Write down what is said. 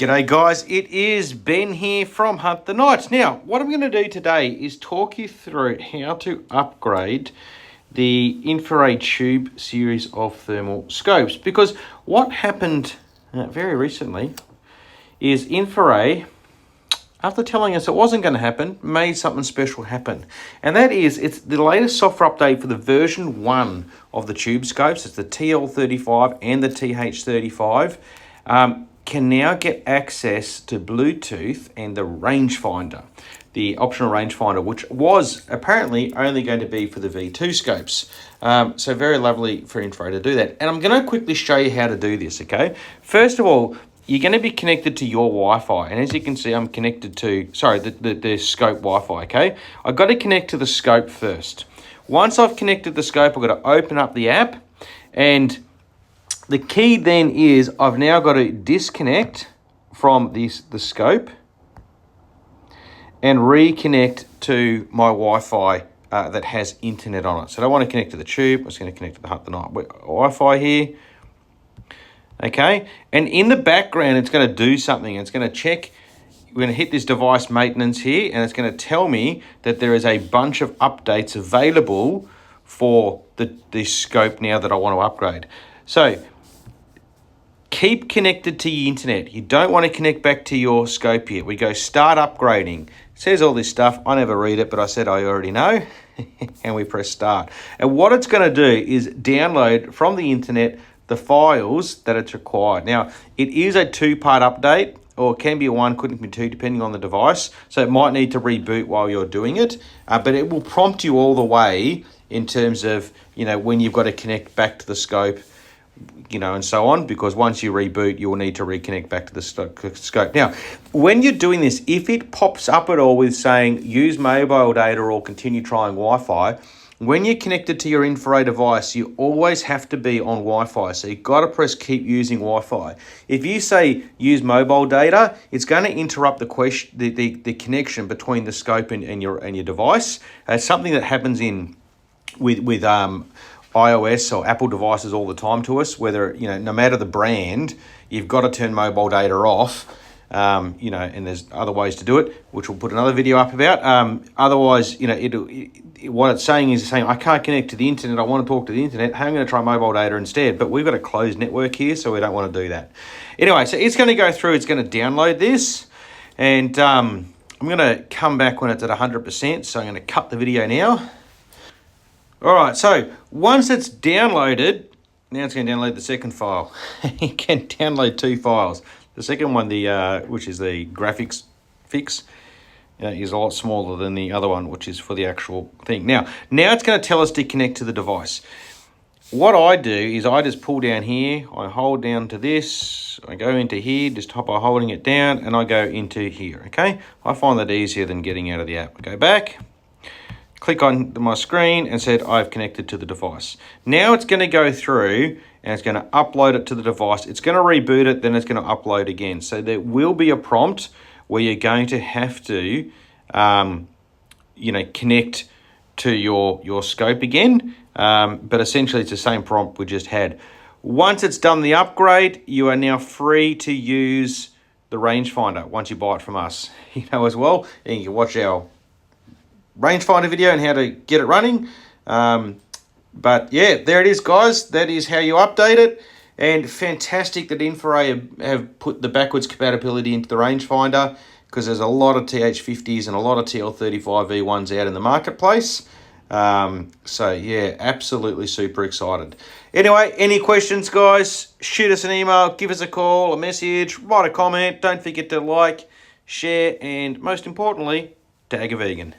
G'day guys, it is Ben here from Hunt the Nights. Now, what I'm going to do today is talk you through how to upgrade the InfiRay Tube series of thermal scopes. Because what happened very recently is InfiRay, after telling us it wasn't going to happen, made something special happen. And that is, it's the latest software update for the version 1 of the tube scopes. It's the TL35 and the TH35. Can now get access to Bluetooth and the rangefinder, the optional rangefinder, which was apparently only going to be for the V2 scopes. So very lovely for InfiRay to do that. And I'm going to quickly show you how to do this, okay? First of all, you're going to be connected to your Wi-Fi. And as you can see, I'm connected to, the scope Wi-Fi, okay? I've got to connect to the scope first. Once I've connected the scope, I've got to open up the app, and the key then is I've now got to disconnect from the scope and reconnect to my Wi-Fi that has internet on it. So I don't want to connect to the tube. I'm just going to connect to the Hunt the Night Wi-Fi here. Okay, and in the background, it's going to do something. It's going to check. We're going to hit this device maintenance here, and it's going to tell me that there is a bunch of updates available for the scope now that I want to upgrade. So keep connected to your internet. You don't want to connect back to your scope yet. We go start upgrading. It says all this stuff. I never read it, but I said I already know. And we press start. And what it's going to do is download from the internet the files that it's required. Now, it is a 2-part update, or it can be a 1, couldn't be 2, depending on the device. So it might need to reboot while you're doing it. But it will prompt you all the way in terms of, when you've got to connect back to the scope, and so on, because once you reboot, you will need to reconnect back to the scope. Now, when you're doing this, if it pops up at all with saying use mobile data or continue trying Wi-Fi, when you're connected to your InfiRay device, you always have to be on Wi-Fi. So you've got to press keep using Wi-Fi. If you say use mobile data, it's going to interrupt the connection between the scope and your device. It's something that happens with iOS or Apple devices all the time to us, whether, no matter the brand, you've got to turn mobile data off, and there's other ways to do it, which we'll put another video up about. Otherwise, what it's saying is I can't connect to the internet. I want to talk to the internet. Hey, I'm going to try mobile data instead, but we've got a closed network here, so we don't want to do that. Anyway, so it's going to go through, it's going to download this, and I'm going to come back when it's at 100%, so I'm going to cut the video now. All right, so once it's downloaded, now it's going to download the second file. You can download 2 files. The second one, which is the graphics fix, is a lot smaller than the other one, which is for the actual thing. Now it's going to tell us to connect to the device. What I do is I just pull down here, I hold down to this, I go into here, just by holding it down, and I go into here, okay? I find that easier than getting out of the app. I go back, click on my screen, and said I've connected to the device. Now it's going to go through and it's going to upload it to the device. It's going to reboot it, then it's going to upload again. So there will be a prompt where you're going to have to, connect to your scope again. But essentially it's the same prompt we just had. Once it's done the upgrade, you are now free to use the rangefinder once you buy it from us, as well. And you can watch our rangefinder video and how to get it running. But yeah, there it is, guys. That is how you update it. And fantastic that InfiRay have put the backwards compatibility into the rangefinder, because there's a lot of TH50s and a lot of TL35 V1s out in the marketplace. So yeah, absolutely super excited. Anyway, any questions, guys, shoot us an email, give us a call, a message, write a comment. Don't forget to like, share, and most importantly, tag a vegan.